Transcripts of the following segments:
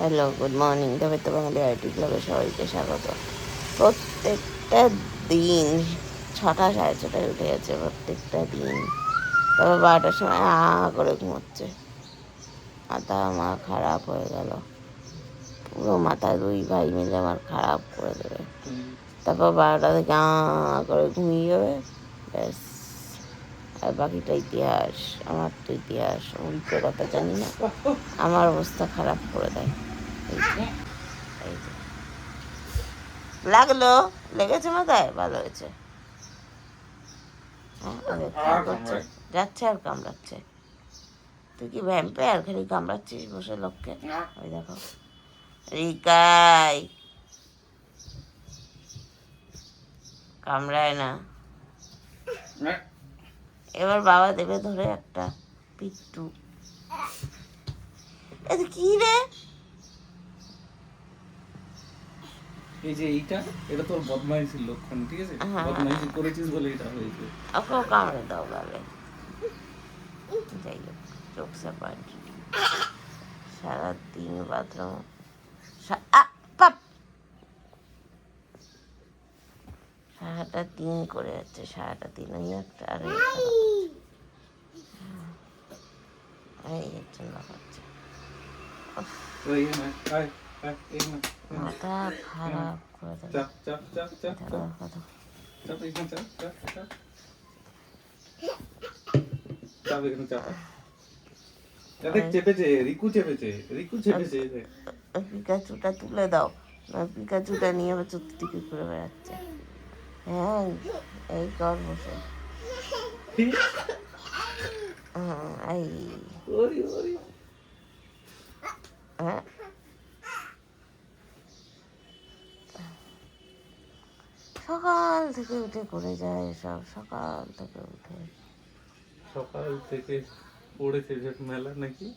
Hello, good morning. তবে তো বাঙালি IT ক্লাবে সবাইকে স্বাগত। প্রত্যেকটা দিন 6টা 6:30টায় উঠে গেছে প্রত্যেকটা দিন। তবে 12টার সময় করে ঘুমোচ্ছে। মাথা আমার খারাপ হয়ে গেল, পুরো মাথা দুই ভাই মিলে আমার খারাপ করে দেবে। তারপর 12টা থেকে করে ঘুমিয়ে যাবে, ব্যাস। আর বাকিটা ইতিহাস। আমার তো ইতিহাস উল্টো কথা জানি না, আমার অবস্থা খারাপ করে দেয়। এই যে লাগলো, লেগেছে মাথায়, ভালো হয়েছে। যাচ্ছে আর কামড়াচ্ছে। তুই কি ভ্যাম্পায়ার, খালি কামড়াচ্ছিস বসে লোককে? ওই দেখো রিকাই কামড়ায় না। এবার বাবা দেবে ধরে একটা পিট্টু। এটা কি রে? এই যে এটা তোর বদমাইশির লক্ষণ, ঠিক আছে? বদমাইশি করেছিস বলে এটা হয়েছে। ওকেও কামড়ে দাও গালে। যাই হোক, চোখ সাপাট সারাদিন বাথরুম। সারাটা দিন করে যাচ্ছে, সারাটা দিন ওই একটা আর এই জন্য হচ্ছে মাথা খারাপ করে পিকাচুটা তুলে দাও। পিকাচুটা নিয়ে আবার চুপটিকে ঘুরে বেড়াচ্ছে। হ্যাঁ, এই কর বসে। এই হ্যাঁ, সকাল থেকে উঠে করে যায় সব। সকাল থেকে পড়েছে যে মেলা নাকি?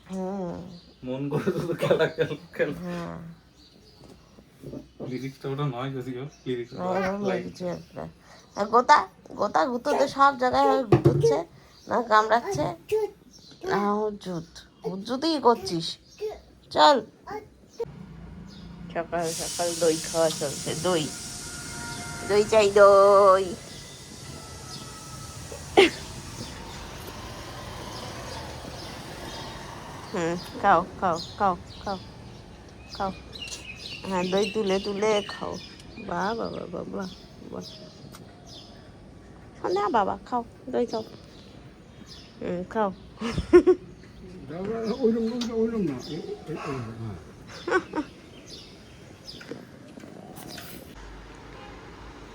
হুম, মন করে তো খেলা খেল। হ্যাঁ, লিরিক্সটা ওটা নয় যদিও, গোতা গোতা গুঁতোতে সব জায়গায় গুঁতোচ্ছে, না কামড়াচ্ছে, না হুজুতই করছিস। চল, সকাল সকাল দই খাওয়া চলছে। দই দই চাই, দই। খাও খাও খাও খাও খাও। হ্যাঁ, দই তুলে তুলে খাও। বাহ বাবা বাবা বাহ। না বাবা, খাও দই খাও। খাও।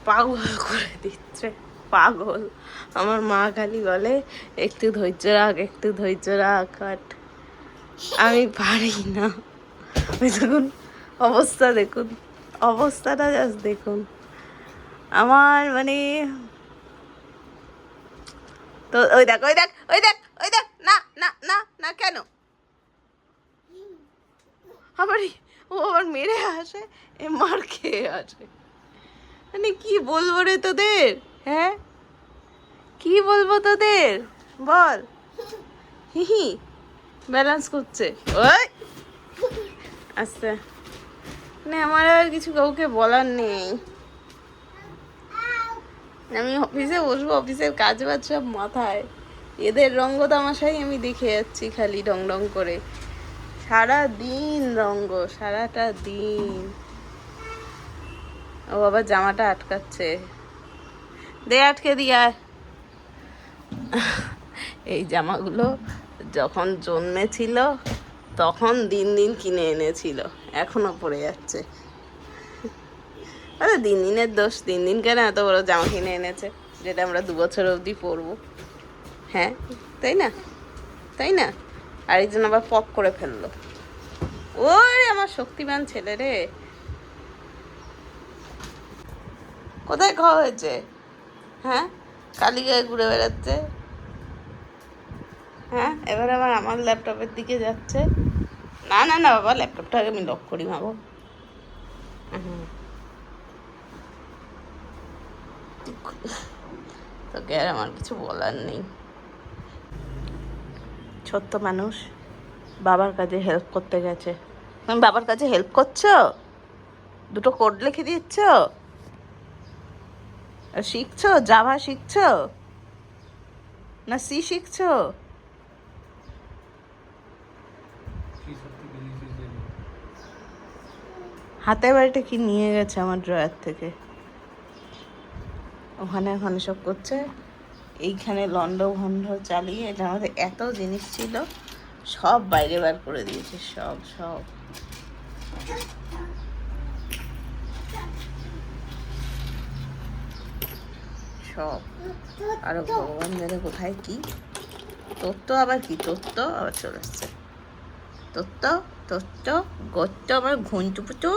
পাগল করে দিচ্ছে, পাগল। আমার মা খালি বলে একটু ধৈর্য রাখ, একটু ধৈর্য রাখ, বাট আমি পারি না। ওই দেখুন অবস্থা, দেখুন অবস্থাটা, জাস্ট দেখুন আমার, মানে। তো ওই দেখ ওই দেখ ওই দেখ ওই দেখ, না না না না, কেন আবার ও আবার মেরে আসে, এ মার খেয়ে আসে। মানে কি বলবো রে তোদের? হ্যাঁ, কি বলবো তোদের বল? হি ব্যালেন্স করছে ওই আস্তে। মানে আমার আর কিছু কাউকে বলার নেই। আমি অফিসে বসবো, অফিসের কাজ বাজ সব মাথায়, এদের রঙ্গ তামাশাই আমি দেখে যাচ্ছি খালি ডং ডং করে। সারা দিন রঙ্গ, সারাটা দিন। ও বাবা জামাটা আটকাচ্ছে, দে আটকে দিয়া। এই জামাগুলো যখন জন্মেছিল তখন দিন দিন কিনে এনেছিল, এখনো পরে যাচ্ছে। আরে দিন দিনের দোষ, দিন দিন কেন এত বড় জামা কিনে এনেছে যেটা আমরা 2 বছর অবধি পরবো? হ্যাঁ, তাই না? তাই না? আরেকজন আবার পপ করে ফেললো। ওরে আমার শক্তিমান ছেলে রে, কোথায় খাওয়া হয়েছে? হ্যাঁ, কালি গায়ে ঘুরে বেড়াচ্ছে। হ্যাঁ, এবার আবার আমার ল্যাপটপের দিকে যাচ্ছে। না না না বাবা, ল্যাপটপটাকে আমি লক করি মাগো। তোকে আর আমার কিছু বলার নেই। ছোট্ট মানুষ বাবার কাজে হেল্প করতে গেছে, তুমি বাবার কাছে হেল্প করছো, দুটো কোড লিখে দিচ্ছ, আর শিখছো, জাভা শিখছো না সি শিখছো? হাতে বাড়িটা কি নিয়ে গেছে আমার ড্রয়ার থেকে, ওখানে ওখানে সব করছে। এইখানে লন্ড ভন্ড চালিয়ে, এটার মধ্যে এত জিনিস ছিল সব বাইরে বার করে দিয়েছে, সব সব। সব আরো ভগবান জানে কোথায় কি। তোর তো আবার কি, তোর তো আবার চলে আসছে, তোর তো গত্ত আবার ঘুন্টু পুটু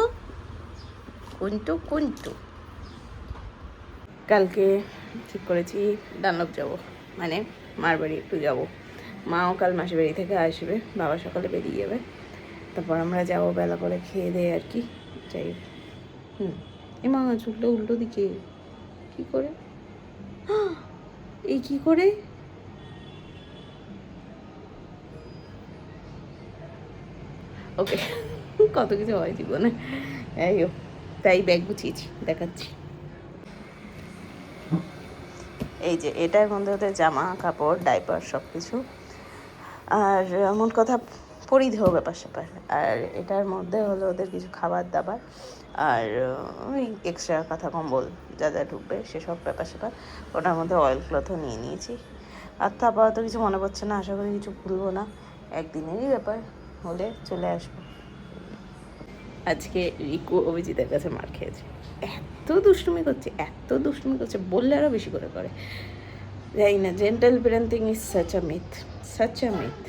কুন্টু কুন্টু। কালকে ঠিক করেছি ডানলপ যাব, মানে মার বাড়ি একটু যাব। মাও কাল মাসির বাড়ি থেকে আসবে, বাবা সকালে বেরিয়ে যাবে, তারপর আমরা যাবো বেলা করে খেয়ে দেয়ে আর কি যাই। এ মা চুলটা উল্টো দিকে কি করে, এই কি করে, ওকে কত কিছু হয় জীবনে। যাই হোক, তাই ব্যাগ গুছিয়েছি, দেখাচ্ছি। এই যে এটার মধ্যে ওদের জামা কাপড় ডাইপার সব কিছু, আর এমন কথা পরিধেয় ব্যাপার স্যাপার, আর এটার মধ্যে হলো ওদের কিছু খাবার দাবার, আর ওই এক্সট্রা কাঁথা কম্বল যা যা ঢুকবে সেসব ব্যাপার স্যাপার। ওটার মধ্যে অয়েল ক্লথও নিয়ে নিয়েছি। আর তো আপাতত কিছু মনে পড়ছে না, আশা করি কিছু ভুলবো না, একদিনেরই ব্যাপার, হলে চলে আসবো। আজকে রিকু অভিজিতের কাছে মার খেয়েছে, এত দুষ্টুমি করছে, এত দুষ্টুমি করছে, বললে আরও বেশি করে করে। যাই না, gentle parenting is such a myth, such a myth.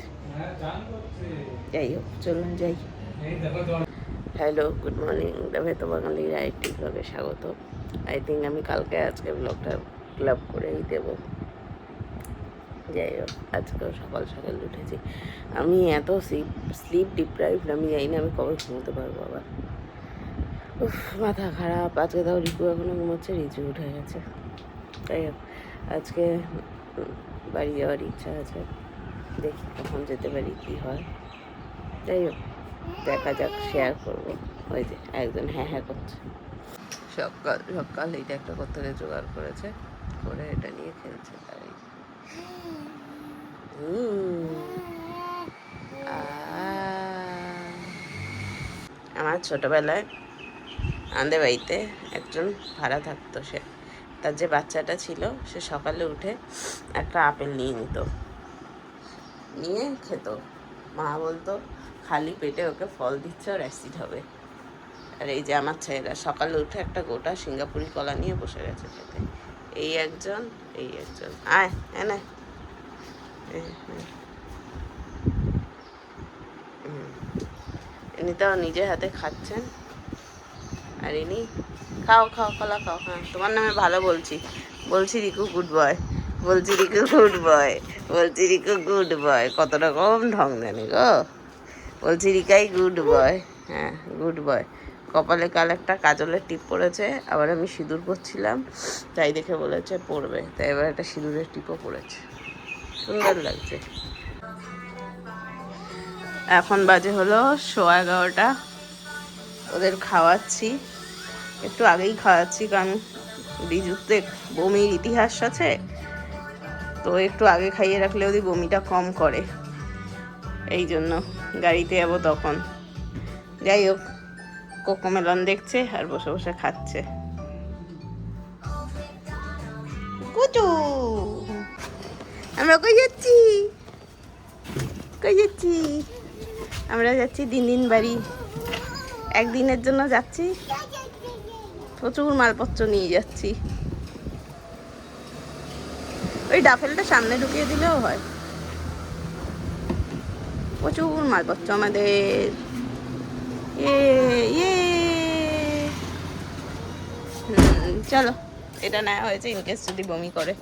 যাই হোক, চলুন যাই। হ্যালো, গুড মর্নিং, তবে তো বাঙালির আরেকটি ব্লগে স্বাগত। আই থিঙ্ক আমি কালকে আজকে ব্লগটা ক্লাব করেই দেবো। যাই হোক, আজকেও সকাল সকাল উঠেছি। আমি এত স্লিপ ডিপ্রাইভড, আমি জানি না আমি কবে ঘুমোতে পারবো আবার। উফ, মাথা খারাপ। আজকে তাও রিকু এখনও ঘুমোচ্ছে, রিচু উঠে গেছে। যাই হোক, আজকে বাড়ি যাওয়ার ইচ্ছা আছে, দেখি কখন যেতে পারি, কী হয়। যাই হোক, দেখা যাক, শেয়ার করবো। ওই যে একজন হ্যাঁ হ্যাঁ করছে, সকাল সকাল এইটা একটা কোথা জোগাড় করেছে, করে এটা নিয়ে খেলছে। তাই আমার ছোটবেলায় আমাদের বাড়িতে একজন ভাড়া থাকতো, সে তার যে বাচ্চাটা ছিল সে সকালে উঠে একটা আপেল নিয়ে নিত, নিয়ে খেত। মা বলতো খালি পেটে ওকে ফল দিচ্ছে, ওর অ্যাসিড হবে। আর এই যে আমার ছেলেরা সকালে উঠে একটা গোটা সিঙ্গাপুরি কলা নিয়ে বসে গেছে খেতে। এই একজন, এই একজন, আয় এনে ইনি তাও নিজের হাতে খাচ্ছেন, আর ইনি খাও খাও কলা খাও। হ্যাঁ, তোমার নামে ভালো বলছি, বলছি রিকু গুড বয়, বলছি রিকু গুড বয়, বলছি রিকু গুড বয়। কত রকম ঢং জানি গো, বলছি রিকাই গুড বয়। হ্যাঁ, গুড বয়। কপালে কাল একটা কাজলের টিপ পড়েছে, আবার আমি সিঁদুর পরছিলাম, তাই দেখে বলেছে পড়বে, তাই এবার একটা সিঁদুরের টিপও পড়েছে, সুন্দর লাগছে। এখন বাজে হলো 11:15, ওদের খাওয়াচ্ছি, একটু আগেই খাওয়াচ্ছি, কারণ রিজুতে বমির ইতিহাস আছে, তো একটু আগে খাইয়ে রাখলে ওদের বমিটা কম করে, এই জন্য গাড়িতে যাবো তখন। যাই হোক, কোকোমেলন দেখছে আর বসে বসে খাচ্ছে। কুচু, আমরা কই যাচ্ছি, কই যাচ্ছি? আমরা যাচ্ছি দিন বাড়ি, একদিনের জন্য যাচ্ছি, প্রচুর মালপত্র নিয়ে যাচ্ছি। ওই ডাফেলটা সামনে ঢুকিয়ে দিলেও হয়, প্রচুর মালপত্র আমাদের। চলো, এটা নেওয়া হয়েছে ইনকেস যদি বমি করে।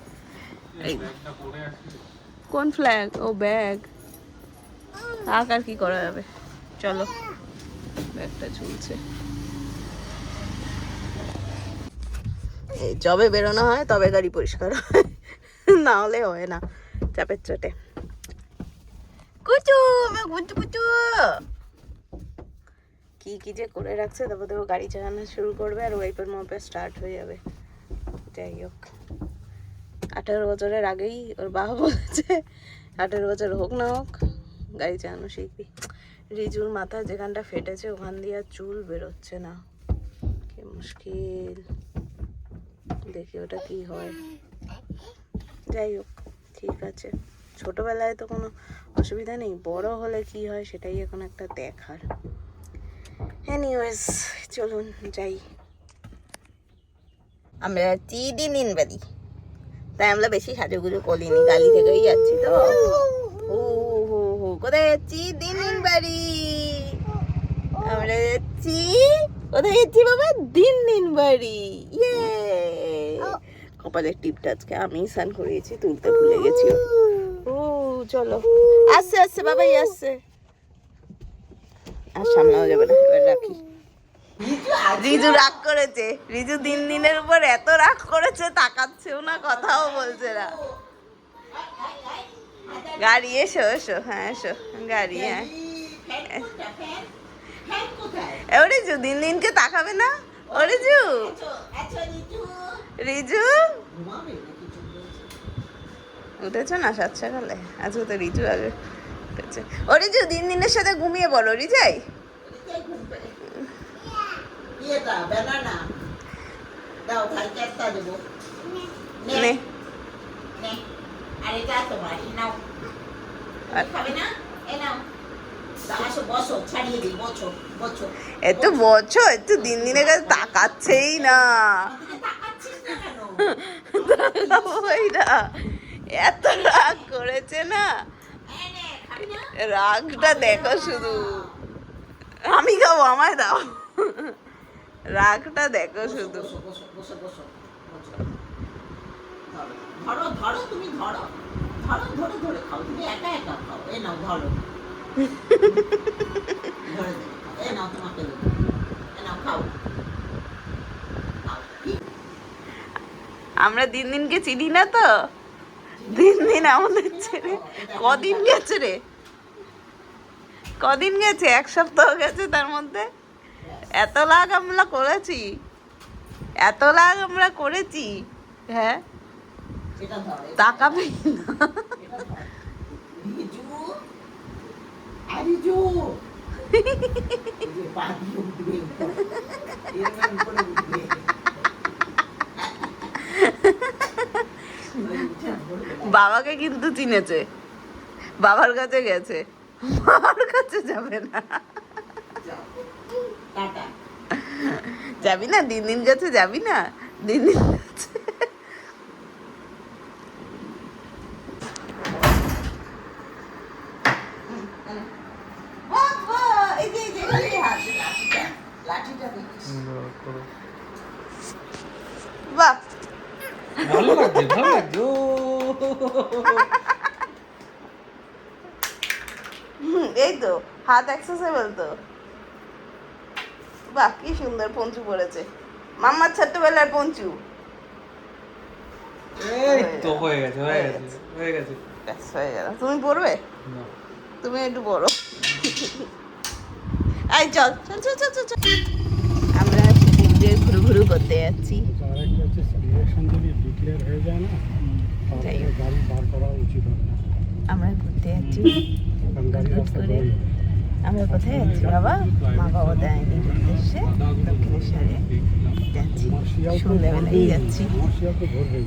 কোন ফ্ল্যাগ? ও ব্যাগ, থাক, আর কি করা যাবে। চলো, ব্যাগটা ঝুলছে। যবে বেরোনো হয় তবে গাড়ি পরিষ্কার হয়, না হলে হয় না চাপের চোটে। কুচু, আমার কুচু কুচু, কি কি যে করে রাখছে, তারপর দেখো গাড়ি চালানো শুরু করবে আর ওয়াইপার মাপে স্টার্ট হয়ে যাবে। যাই হোক, 18 বছরের আগেই ওর বাবা বলেছে 18 বছর হোক না হোক গাড়ি চালানো শিখবি। রিজুর মাথা যেখানটা ফেটেছে ওখান দিয়ে আর চুল বেরোচ্ছে না, কি মুশকিল। দেখি ওটা কি হয়। যাই হোক ঠিক আছে, ছোটবেলায় তো কোনো অসুবিধা নেই, বড় হলে কি হয় সেটাই এখন একটা দেখার। এনিওয়েজ চলুন যাই। আমরা যাচ্ছি দিন বাড়ি, তাই আমরা বেশি সাজুগুজু করিনি, গালি থেকেই যাচ্ছি তো। ও হো হো, কোথায় যাচ্ছি? দিন বাড়ি। আমরা যাচ্ছি, কোথায় যাচ্ছি বাবা? দিন বাড়ি। ইয়ে, কপালের টিপটা আজকে আমি স্নান করিয়েছি, তুলতে ভুলে গেছি। ও চলো, আসছে আসছে বাবাই আসছে, আর সামলাও যাবে না, এবার রাখি। রিজু রাগ করেছে, রিজু দিনের উপর এত রাগ করেছে, তাকাচ্ছেও না, কথাও বলছে না। গাড়ি এসো এসো, হ্যাঁ এসো গাড়ি। হ্যাঁ ও রিজু দিনকে তাকাবে না? ও রিজু, রিজু উঠেছো না সাত সকালে? আজকে তো রিজু আগে উঠেছে। ও রিজু দিনের সাথে ঘুমিয়ে বলো রিজাই। এত বছর একটু দিনের কাছে তাকাচ্ছেই না, এত রাগ করেছে না, রাগটা দেখো শুধু। আমি খাবো, আমায় দাও। রাগটা দেখো শুধু। ধরো ধরো, তুমি ধরো ধরো, ধরে ধরে খাও, তুমি একা একা খাও। এই নাও ধরো, ধরে এই নাও, তোমাকে এই নাও খাও। আমরা দিনকে চিনি না তো, দিন আমাদের ছেড়ে কদিন গেছে রে, কদিন গেছে? 1 সপ্তাহ গেছে, তার মধ্যে এত লাগ আমরা করেছি, এত লাগ আমরা করেছি। হ্যাঁ তাকাবে না। বাবাকে কিন্তু চিনেছে, বাবার কাছে গেছে, বাবার কাছে যাবে না। যাবি না দিন কাছে, যাবি না দিন কাছে? বাহ ভালো লাগছে, ভালো লাগছে। এই তো হাত অ্যাক্সেসেবল তো। বাহ কি সুন্দর পঞ্চু পড়েছে, মাম্মার ছোট্টবেলার পঞ্চু। এই তো হয়ে গেছে, হয়ে গেছে, হয়ে গেছে। ব্যাস হয়ে গেল। তুমি পড়বে? তুমি একটু বড়। এই চল চল চল চল চল। আমরা দিন ঘুরু করতে যাচ্ছি। আমরা ঘুরতে যাচ্ছি করে। আমরা কোথায় যাচ্ছি বাবা? মা বাবা দেয়নি উদ্দেশ্যে দক্ষিণেশ্বরে যাচ্ছি, সন্ধ্যেবেলাই যাচ্ছি।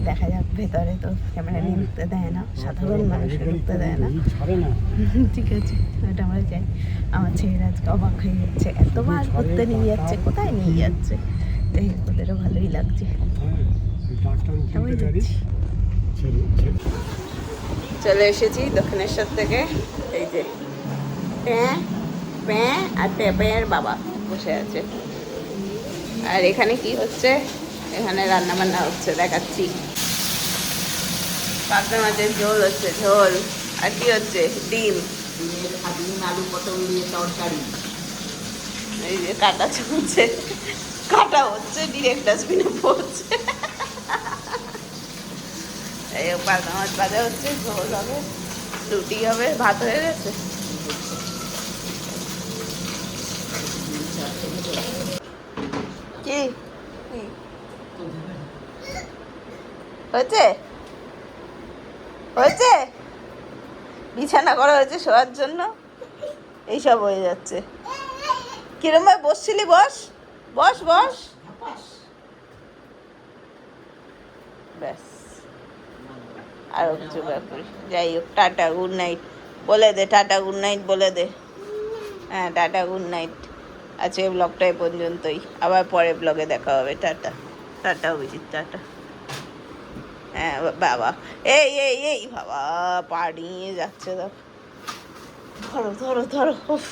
দেখা যাক, ভেতরে তো ক্যামেরা নিয়ে ঢুকতে দেয় না, সাধারণ মানুষকে ঢুকতে দেয় না। ঠিক আছে, ওটা আমরা যাই। আমার ছেলেরা আজকে অবাক হয়ে যাচ্ছে, এতবার ঘুরতে নিয়ে যাচ্ছে, কোথায় নিয়ে যাচ্ছে। তাই ওদেরও ভালোই লাগছে, সবাই যাচ্ছি। চলে এসেছি দক্ষিণেশ্বর থেকে। এই যে প্যাঁ প্যাঁ আর ট্যাপের বাবা বসে আছে। আর এখানে কি হচ্ছে? এখানে রান্না বান্না হচ্ছে, দেখাচ্ছি। পাবদা মাছের ঝোল হচ্ছে, ঝোল। আর কি হচ্ছে? ডিম, আলু পটল দিয়ে তরকারি। এই যে কাটা চলছে, কাটা হচ্ছে, ডিরেক্ট ডাস্টবিনে পড়ছে। এই পাবদা মাছ ভাজা হচ্ছে, ঝোল হবে, রুটি হবে, ভাত হয়ে গেছে। কি হয়েছে হয়েছে বিছানা করা হয়েছে শোয়ার জন্য এইসব হয়ে যাচ্ছে কিরম ভাবে বসছিলি বস বস বস ব্যাস আরো কিছু ব্যাপার যাই হোক টাটা গুড নাইট বলে দে টাটা গুড নাইট বলে দে হ্যাঁ টাটা গুড নাইট আজকে ব্লগটা এই পর্যন্তই আবার পরে ব্লগে দেখা হবে টাটা টাটা অভিজিৎ টাটা হ্যাঁ বাবা এই এই এই বাবা পা নিয়ে যাচ্ছে ধরো ধরো ধরো উফ